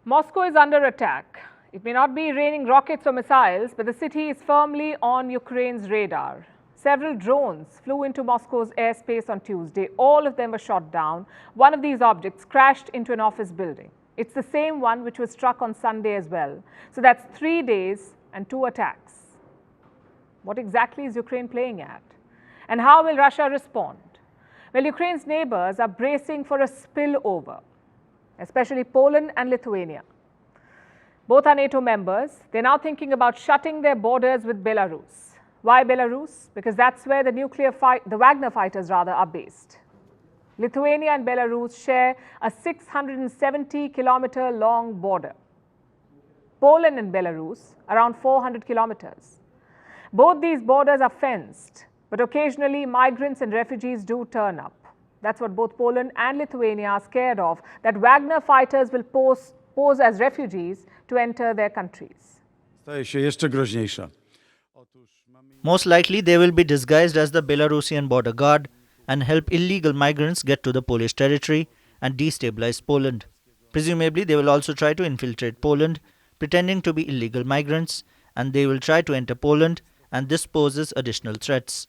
Moscow is under attack. It may not be raining rockets or missiles, but the city is firmly on Ukraine's radar. Several drones flew into Moscow's airspace on Tuesday. All of them were shot down. One of these objects crashed into an office building. It's the same one which was struck on Sunday as well. So that's 3 days and 2 attacks. What exactly is Ukraine playing at? And how will Russia respond? Well, Ukraine's neighbors are bracing for a spillover, especially Poland and Lithuania. Both are NATO members. They're now thinking about shutting their borders with Belarus. Why Belarus? Because that's where the Wagner fighters are based. Lithuania and Belarus share a 670-kilometer long border. Poland and Belarus around 400 kilometers. Both these borders are fenced, but occasionally migrants and refugees do turn up. That's what both Poland and Lithuania are scared of, that Wagner fighters will pose as refugees to enter their countries. Most likely they will be disguised as the Belarusian border guard and help illegal migrants get to the Polish territory and destabilize Poland. Presumably they will also try to infiltrate Poland, pretending to be illegal migrants, and they will try to enter Poland, and this poses additional threats.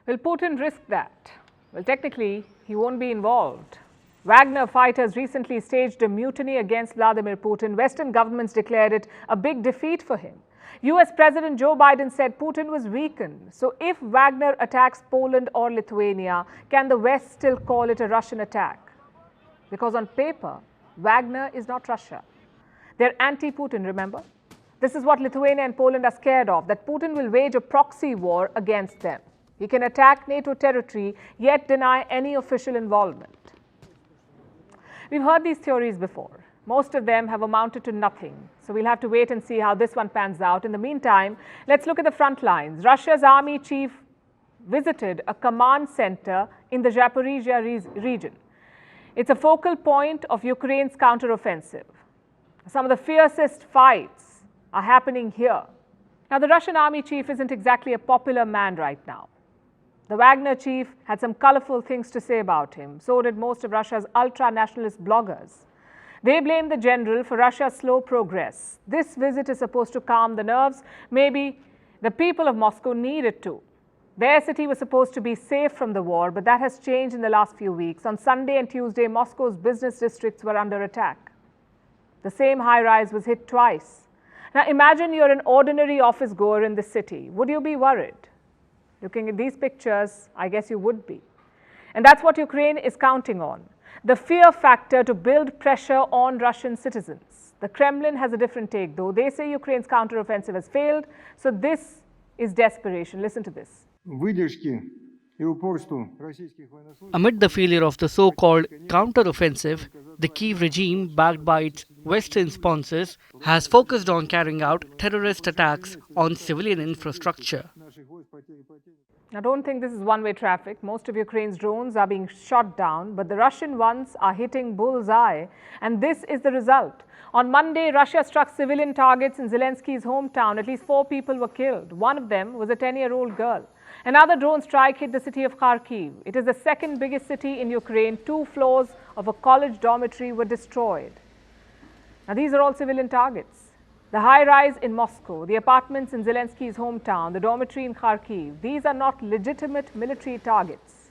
Will Putin risk that? Well, technically, he won't be involved. Wagner fighters recently staged a mutiny against Vladimir Putin. Western governments declared it a big defeat for him. US President Joe Biden said Putin was weakened. So if Wagner attacks Poland or Lithuania, can the West still call it a Russian attack? Because on paper, Wagner is not Russia. They're anti-Putin, remember? This is what Lithuania and Poland are scared of, that Putin will wage a proxy war against them. He can attack NATO territory, yet deny any official involvement. We've heard these theories before. Most of them have amounted to nothing. So we'll have to wait and see how this one pans out. In the meantime, let's look at the front lines. Russia's army chief visited a command center in the Zaporizhia region. It's a focal point of Ukraine's counteroffensive. Some of the fiercest fights are happening here. Now, the Russian army chief isn't exactly a popular man right now. The Wagner chief had some colorful things to say about him. So did most of Russia's ultra-nationalist bloggers. They blame the general for Russia's slow progress. This visit is supposed to calm the nerves. Maybe the people of Moscow need it too. Their city was supposed to be safe from the war, but that has changed in the last few weeks. On Sunday and Tuesday, Moscow's business districts were under attack. The same high-rise was hit twice. Now imagine you're an ordinary office goer in the city. Would you be worried? Looking at these pictures, I guess you would be. And that's what Ukraine is counting on. The fear factor to build pressure on Russian citizens. The Kremlin has a different take, though. They say Ukraine's counteroffensive has failed. So this is desperation. Listen to this. Amid the failure of the so-called counter-offensive, the Kyiv regime, backed by its Western sponsors, has focused on carrying out terrorist attacks on civilian infrastructure. Now, don't think this is one-way traffic. Most of Ukraine's drones are being shot down, but the Russian ones are hitting bullseye, and this is the result. On Monday, Russia struck civilian targets in Zelensky's hometown. At least 4 people were killed. One of them was a 10-year-old girl. Another drone strike hit the city of Kharkiv. It is the second biggest city in Ukraine. 2 floors of a college dormitory were destroyed. Now, these are all civilian targets. The high-rise in Moscow, the apartments in Zelensky's hometown, the dormitory in Kharkiv, these are not legitimate military targets.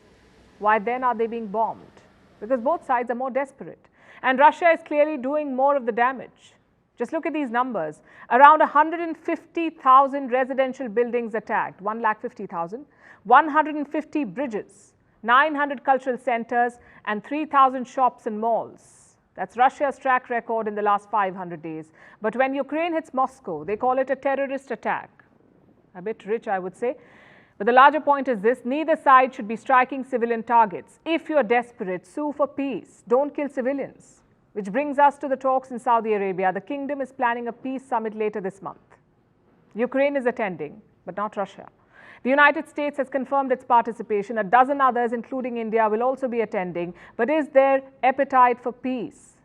Why then are they being bombed? Because both sides are more desperate. And Russia is clearly doing more of the damage. Just look at these numbers. Around 150,000 residential buildings attacked, 150,000, 150 bridges, 900 cultural centers, and 3,000 shops and malls. That's Russia's track record in the last 500 days. But when Ukraine hits Moscow, they call it a terrorist attack. A bit rich, I would say. But the larger point is this: neither side should be striking civilian targets. If you're desperate, sue for peace. Don't kill civilians. Which brings us to the talks in Saudi Arabia. The kingdom is planning a peace summit later this month. Ukraine is attending, but not Russia. The United States has confirmed its participation. A dozen others, including India, will also be attending. But is there appetite for peace?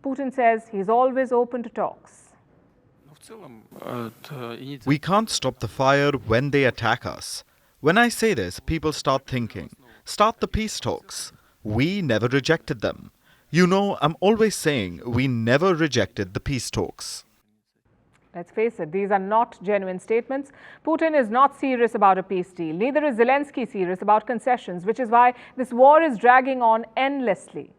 Putin says he's always open to talks. We can't stop the fire when they attack us. When I say this, people start thinking, start the peace talks. We never rejected them. You know, I'm always saying we never rejected the peace talks. Let's face it, these are not genuine statements. Putin is not serious about a peace deal. Neither is Zelensky serious about concessions, which is why this war is dragging on endlessly.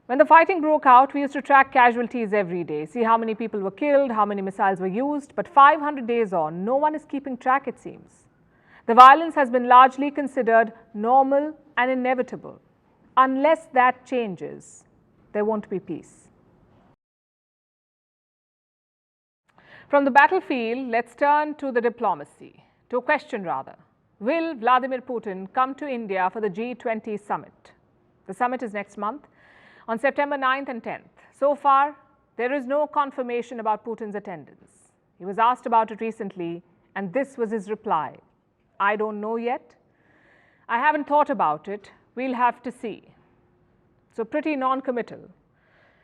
When the fighting broke out, we used to track casualties every day, see how many people were killed, how many missiles were used. But 500 days on, no one is keeping track, it seems. The violence has been largely considered normal and inevitable. Unless that changes, there won't be peace. From the battlefield, let's turn to the diplomacy, to a question rather. Will Vladimir Putin come to India for the G20 summit? The summit is next month on September 9th and 10th. So far, there is no confirmation about Putin's attendance. He was asked about it recently, and this was his reply. I don't know yet. I haven't thought about it. We'll have to see. So pretty non-committal.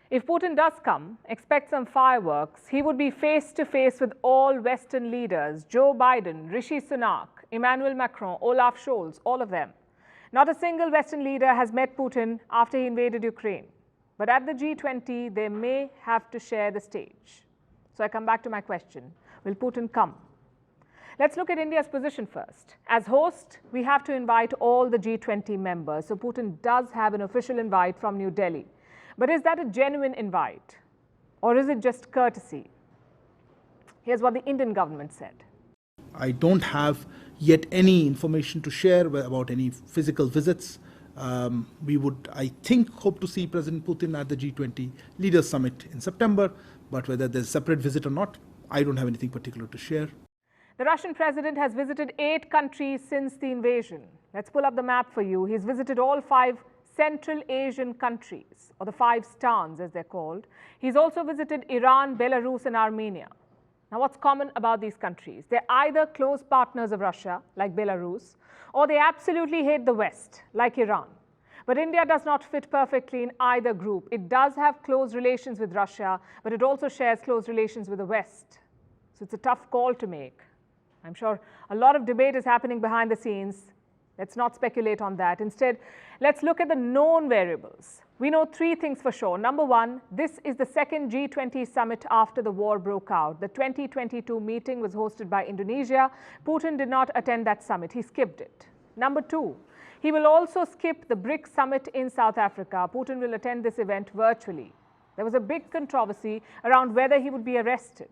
If Putin does come, expect some fireworks. He would be face to face with all Western leaders, Joe Biden, Rishi Sunak, Emmanuel Macron, Olaf Scholz, all of them. Not a single Western leader has met Putin after he invaded Ukraine. But at the G20, they may have to share the stage. So I come back to my question, will Putin come? Let's look at India's position first. As host, we have to invite all the G20 members. So Putin does have an official invite from New Delhi. But is that a genuine invite? Or is it just courtesy? Here's what the Indian government said. I don't have yet any information to share about any physical visits. We would, I think, hope to see President Putin at the G20 Leaders Summit in September. But whether there's a separate visit or not, I don't have anything particular to share. The Russian president has visited 8 countries since the invasion. Let's pull up the map for you. He's visited all 5 Central Asian countries, or the 5 stans as they're called. He's also visited Iran, Belarus and Armenia. Now what's common about these countries? They're either close partners of Russia, like Belarus, or they absolutely hate the West, like Iran. But India does not fit perfectly in either group. It does have close relations with Russia, but it also shares close relations with the West. So it's a tough call to make. I'm sure a lot of debate is happening behind the scenes. Let's not speculate on that. Instead, let's look at the known variables. We know 3 things for sure. Number 1, this is the second G20 summit after the war broke out. The 2022 meeting was hosted by Indonesia. Putin did not attend that summit. He skipped it. Number 2, he will also skip the BRICS summit in South Africa. Putin will attend this event virtually. There was a big controversy around whether he would be arrested.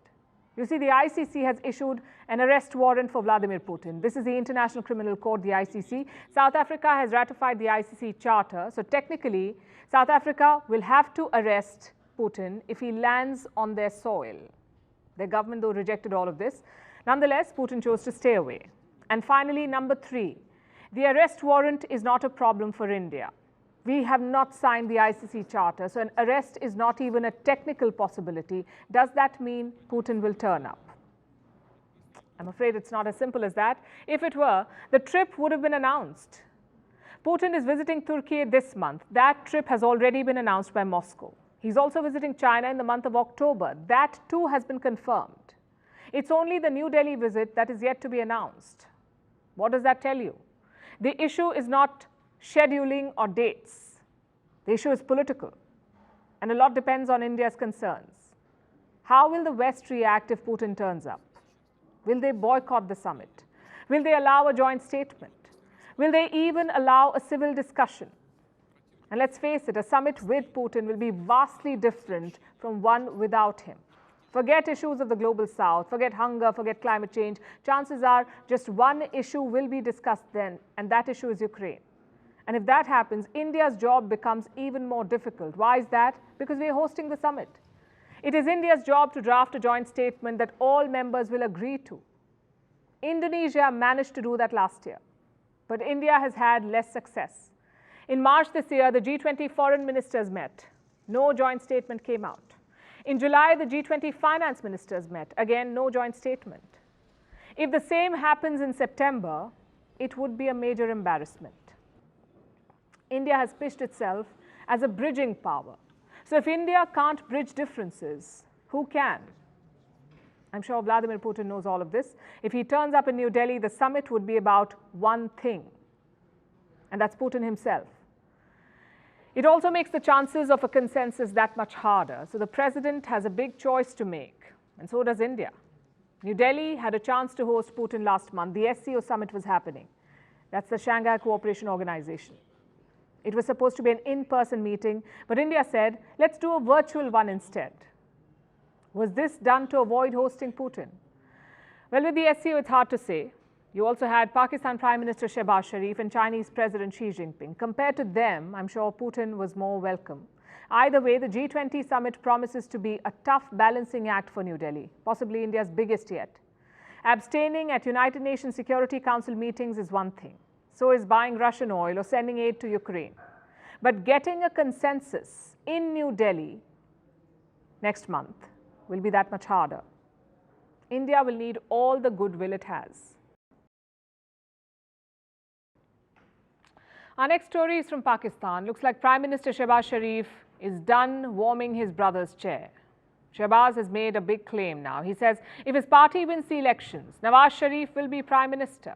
You see, the ICC has issued an arrest warrant for Vladimir Putin. This is the International Criminal Court, the ICC. South Africa has ratified the ICC charter. So technically, South Africa will have to arrest Putin if he lands on their soil. Their government, though, rejected all of this. Nonetheless, Putin chose to stay away. And finally, number 3, the arrest warrant is not a problem for India. We have not signed the ICC charter, so an arrest is not even a technical possibility. Does that mean Putin will turn up? I'm afraid it's not as simple as that. If it were, the trip would have been announced. Putin is visiting Turkey this month. That trip has already been announced by Moscow. He's also visiting China in the month of October. That too has been confirmed. It's only the New Delhi visit that is yet to be announced. What does that tell you? The issue is not scheduling or dates. The issue is political, and a lot depends on India's concerns. How will the West react if Putin turns up? Will they boycott the summit? Will they allow a joint statement? Will they even allow a civil discussion? And let's face it, a summit with Putin will be vastly different from one without him. Forget issues of the global south, forget hunger, forget climate change. Chances are just one issue will be discussed then, and that issue is Ukraine. And if that happens, India's job becomes even more difficult. Why is that? Because we are hosting the summit. It is India's job to draft a joint statement that all members will agree to. Indonesia managed to do that last year, but India has had less success. In March this year, the G20 foreign ministers met. No joint statement came out. In July, the G20 finance ministers met. Again, no joint statement. If the same happens in September, it would be a major embarrassment. India has pitched itself as a bridging power. So if India can't bridge differences, who can? I'm sure Vladimir Putin knows all of this. If he turns up in New Delhi, the summit would be about one thing, and that's Putin himself. It also makes the chances of a consensus that much harder. So the president has a big choice to make, and so does India. New Delhi had a chance to host Putin last month. The SCO summit was happening. That's the Shanghai Cooperation Organization. It was supposed to be an in-person meeting, but India said, let's do a virtual one instead. Was this done to avoid hosting Putin? Well, with the SCO, it's hard to say. You also had Pakistan Prime Minister Shehbaz Sharif and Chinese President Xi Jinping. Compared to them, I'm sure Putin was more welcome. Either way, the G20 summit promises to be a tough balancing act for New Delhi, possibly India's biggest yet. Abstaining at United Nations Security Council meetings is one thing. So is buying Russian oil or sending aid to Ukraine. But getting a consensus in New Delhi next month will be that much harder. India will need all the goodwill it has. Our next story is from Pakistan. Looks like Prime Minister Shehbaz Sharif is done warming his brother's chair. Shehbaz has made a big claim now. He says if his party wins the elections, Nawaz Sharif will be Prime Minister.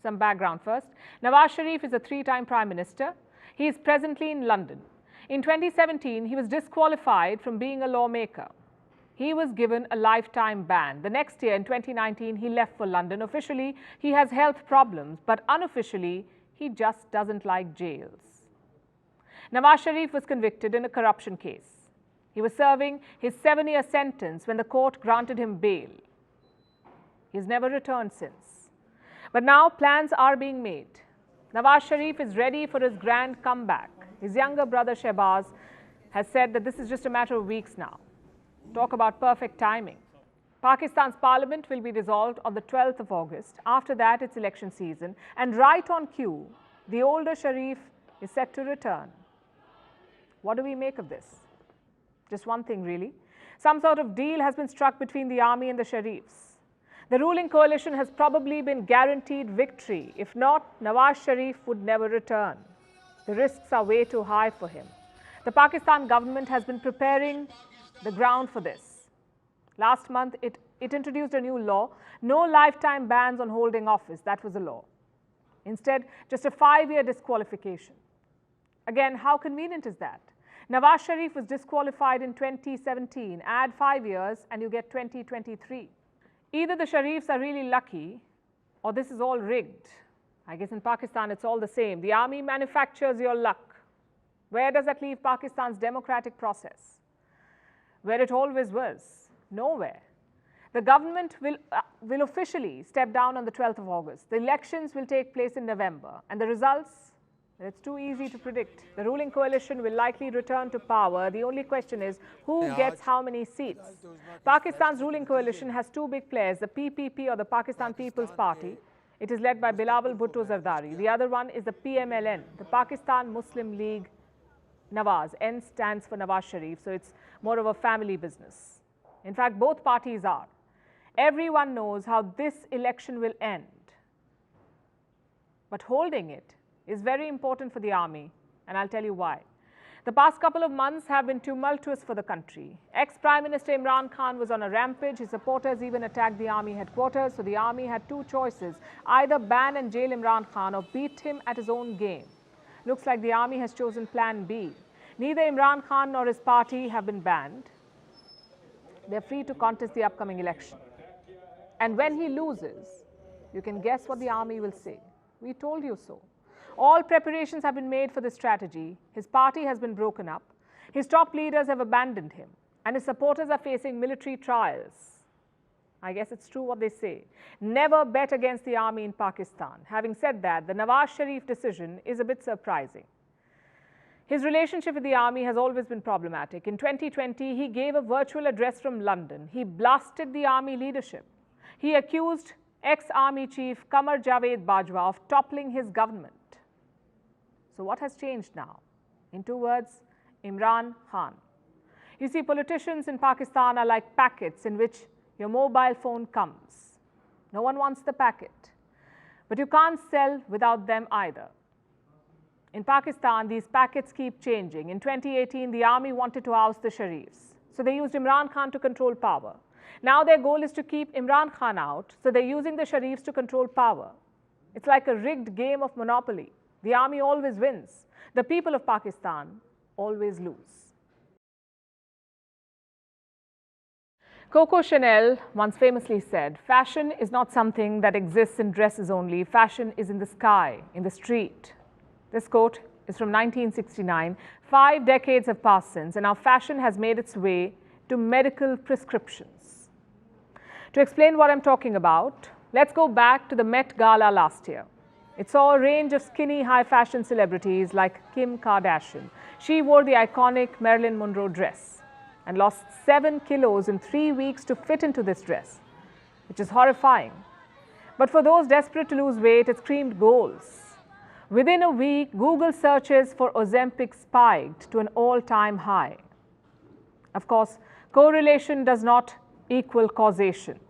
Some background first. Nawaz Sharif is a 3-time Prime Minister. He is presently in London. In 2017, he was disqualified from being a lawmaker. He was given a lifetime ban. The next year, in 2019, he left for London. Officially, he has health problems, but unofficially, he just doesn't like jails. Nawaz Sharif was convicted in a corruption case. He was serving his 7-year sentence when the court granted him bail. He has never returned since. But now plans are being made. Nawaz Sharif is ready for his grand comeback. His younger brother Shehbaz has said that this is just a matter of weeks now. Talk about perfect timing. Pakistan's parliament will be dissolved on the 12th of August. After that, it's election season. And right on cue, the older Sharif is set to return. What do we make of this? Just one thing, really. Some sort of deal has been struck between the army and the Sharifs. The ruling coalition has probably been guaranteed victory. If not, Nawaz Sharif would never return. The risks are way too high for him. The Pakistan government has been preparing the ground for this. Last month, it introduced a new law, no lifetime bans on holding office. That was the law. Instead, just a 5-year disqualification. Again, how convenient is that? Nawaz Sharif was disqualified in 2017. Add 5 years and you get 2023. Either the Sharifs are really lucky or this is all rigged. I guess in Pakistan, it's all the same. The army manufactures your luck. Where does that leave Pakistan's democratic process? Where it always was. Nowhere. The government will officially step down on the 12th of August. The elections will take place in November. And the results, it's too easy to predict. The ruling coalition will likely return to power. The only question is who gets how many seats. Pakistan's ruling coalition has 2 big players, the PPP or the Pakistan People's Party. It is led by Bilawal Bhutto Zardari. The other one is the PMLN, the Pakistan Muslim League Nawaz. N stands for Nawaz Sharif, so it's more of a family business. In fact, both parties are. Everyone knows how this election will end. But holding it is very important for the army, and I'll tell you why. The past couple of months have been tumultuous for the country. Ex-Prime Minister Imran Khan was on a rampage. His supporters even attacked the army headquarters. So the army had 2 choices, either ban and jail Imran Khan or beat him at his own game. Looks like the army has chosen plan B. Neither Imran Khan nor his party have been banned. They're free to contest the upcoming election. And when he loses, you can guess what the army will say. We told you so. All preparations have been made for this strategy. His party has been broken up. His top leaders have abandoned him. And his supporters are facing military trials. I guess it's true what they say. Never bet against the army in Pakistan. Having said that, the Nawaz Sharif decision is a bit surprising. His relationship with the army has always been problematic. In 2020, he gave a virtual address from London. He blasted the army leadership. He accused ex-army chief Qamar Javed Bajwa of toppling his government. So what has changed now? In 2 words, Imran Khan. You see, politicians in Pakistan are like packets in which your mobile phone comes. No one wants the packet. But you can't sell without them either. In Pakistan, these packets keep changing. In 2018, the army wanted to oust the Sharifs. So they used Imran Khan to control power. Now their goal is to keep Imran Khan out. So they're using the Sharifs to control power. It's like a rigged game of Monopoly. The army always wins. the people of Pakistan always lose. Coco Chanel once famously said, "Fashion is not something that exists in dresses only. Fashion is in the sky, in the street." This quote is from 1969. 5 decades have passed since, and now fashion has made its way to medical prescriptions. To explain what I'm talking about, let's go back to the Met Gala last year. It saw a range of skinny, high-fashion celebrities like Kim Kardashian. She wore the iconic Marilyn Monroe dress and lost 7 kilos in 3 weeks to fit into this dress, which is horrifying. But for those desperate to lose weight, it screamed goals. Within a week, Google searches for Ozempic spiked to an all-time high. Of course, correlation does not equal causation.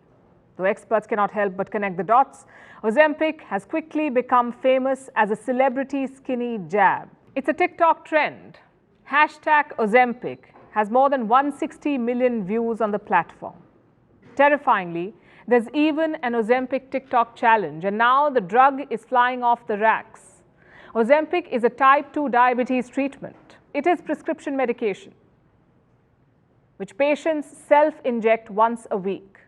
Though experts cannot help but connect the dots, Ozempic has quickly become famous as a celebrity skinny jab. It's a TikTok trend. Hashtag Ozempic has more than 160 million views on the platform. Terrifyingly, there's even an Ozempic TikTok challenge, and now the drug is flying off the racks. Ozempic is a type 2 diabetes treatment. It is prescription medication, which patients self-inject once a week.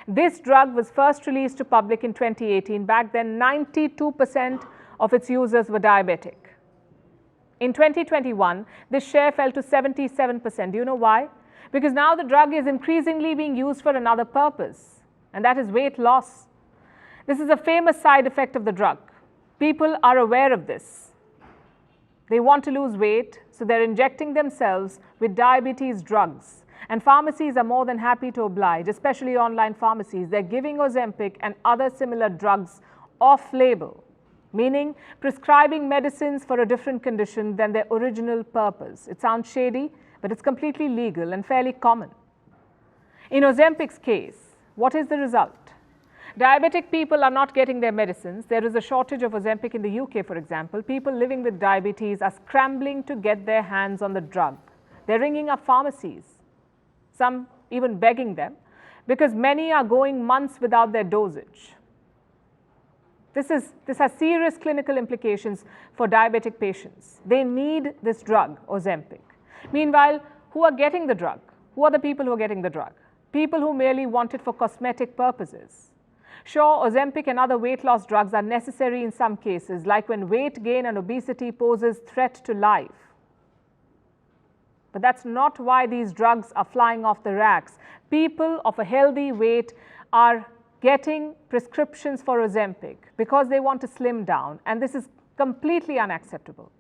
This drug was first released to public in 2018. Back then, 92% of its users were diabetic. In 2021, this share fell to 77%. Do you know why? Because now the drug is increasingly being used for another purpose, and that is weight loss. This is a famous side effect of the drug. People are aware of this. They want to lose weight, so they're injecting themselves with diabetes drugs. And pharmacies are more than happy to oblige, especially online pharmacies. They're giving Ozempic and other similar drugs off-label, meaning prescribing medicines for a different condition than their original purpose. It sounds shady, but it's completely legal and fairly common. In Ozempic's case, what is the result? Diabetic people are not getting their medicines. There is a shortage of Ozempic in the UK, for example. People living with diabetes are scrambling to get their hands on the drug. They're ringing up pharmacies, some even begging them, because many are going months without their dosage. This has serious clinical implications for diabetic patients. They need this drug, Ozempic. Meanwhile, who are getting the drug? Who are the people who are getting the drug? People who merely want it for cosmetic purposes. Sure, Ozempic and other weight loss drugs are necessary in some cases, like when weight gain and obesity poses threat to life. But that's not why these drugs are flying off the racks. People of a healthy weight are getting prescriptions for Ozempic because they want to slim down, and this is completely unacceptable.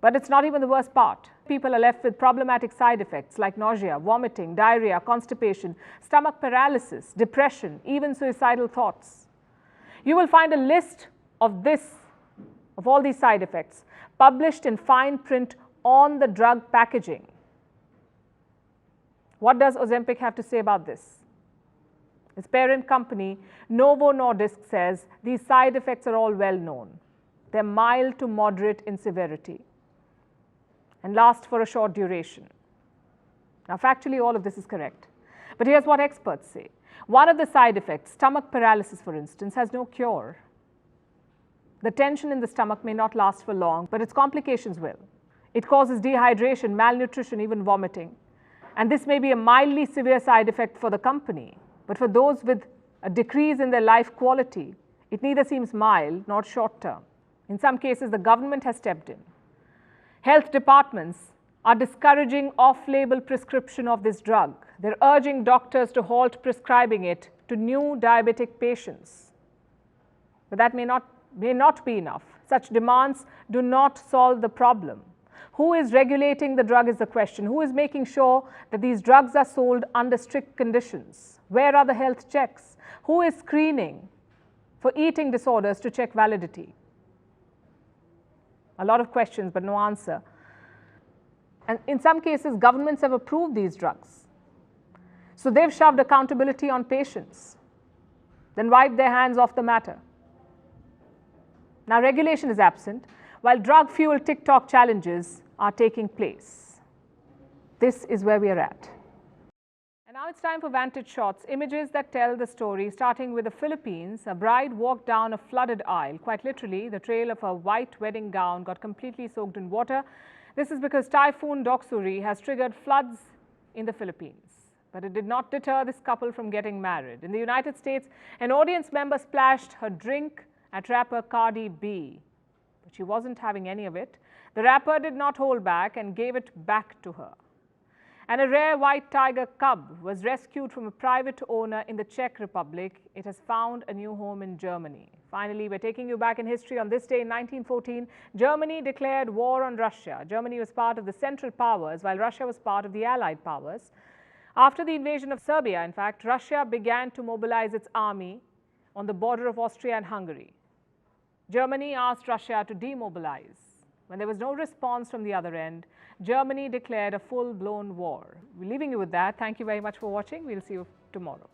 But it's not even the worst part. People are left with problematic side effects like nausea, vomiting, diarrhea, constipation, stomach paralysis, depression, even suicidal thoughts. You will find a list of all these side effects published in fine print on the drug packaging. What does Ozempic have to say about this? Its parent company, Novo Nordisk, says these side effects are all well known. They're mild to moderate in severity and last for a short duration. Now, factually, all of this is correct. But here's what experts say. One of the side effects, stomach paralysis, for instance, has no cure. The tension in the stomach may not last for long, but its complications will. It causes dehydration, malnutrition, even vomiting. And this may be a mildly severe side effect for the company, but for those with a decrease in their life quality, it neither seems mild nor short-term. In some cases, the government has stepped in. Health departments are discouraging off-label prescription of this drug. They're urging doctors to halt prescribing it to new diabetic patients. But that may not be enough. Such demands do not solve the problem. Who is regulating the drug is the question. Who is making sure that these drugs are sold under strict conditions? Where are the health checks? Who is screening for eating disorders to check validity? A lot of questions, but no answer. And in some cases, governments have approved these drugs. So they've shoved accountability on patients, then wiped their hands off the matter. Now, regulation is absent, while drug-fueled TikTok challenges are taking place. This is where we are at. Now it's time for Vantage Shots, images that tell the story. Starting with the Philippines, a bride walked down a flooded aisle. Quite literally, the trail of her white wedding gown got completely soaked in water. This is because Typhoon Doksuri has triggered floods in the Philippines. But it did not deter this couple from getting married. In the United States, an audience member splashed her drink at rapper Cardi B. But she wasn't having any of it. The rapper did not hold back and gave it back to her. And a rare white tiger cub was rescued from a private owner in the Czech Republic. It has found a new home in Germany. Finally, we're taking you back in history. On this day in 1914, Germany declared war on Russia. Germany was part of the Central Powers, while Russia was part of the Allied Powers. After the invasion of Serbia, in fact, Russia began to mobilize its army on the border of Austria and Hungary. Germany asked Russia to demobilize. When there was no response from the other end, Germany declared a full-blown war. We're leaving you with that. Thank you very much for watching. We'll see you tomorrow.